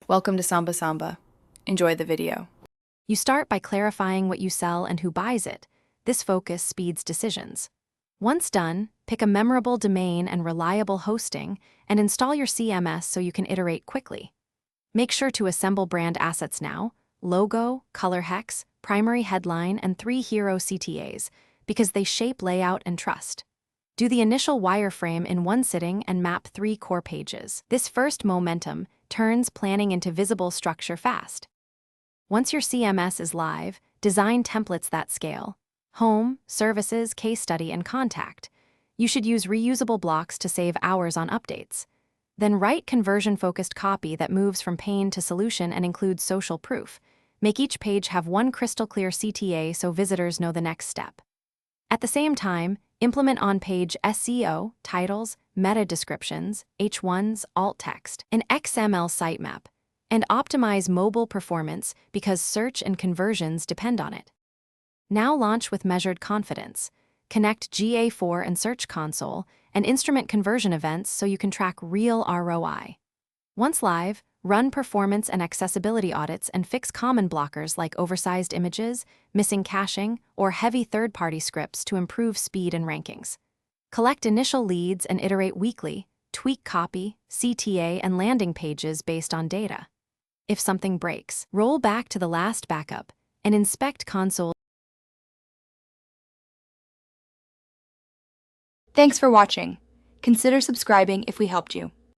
Welcome to Samba Samba. Enjoy the video. You start by clarifying what you sell and who buys it. This focus speeds decisions. Once done, pick a memorable domain and reliable hosting and install your CMS so you can iterate quickly. Make sure to assemble brand assets now: logo, color hex, primary headline, and 3 hero CTAs, because they shape layout and trust. Do the initial wireframe in one sitting and map 3 core pages. This first momentum turns planning into visible structure fast. Once your CMS is live, design templates that scale: home, services, case study, and contact. You should use reusable blocks to save hours on updates. Then write conversion-focused copy that moves from pain to solution and includes social proof. Make each page have one crystal-clear CTA so visitors know the next step. At the same time, implement on-page SEO, titles, meta descriptions, H1s, alt text, an XML sitemap, and optimize mobile performance because search and conversions depend on it. Now launch with measured confidence. Connect GA4 and Search Console and instrument conversion events so you can track real ROI. Once live, run performance and accessibility audits and fix common blockers like oversized images, missing caching, or heavy third-party scripts to improve speed and rankings. Collect initial leads and iterate weekly. Tweak copy, CTA, and landing pages based on data. If something breaks, roll back to the last backup and inspect console. Thanks for watching. Consider subscribing if we helped you.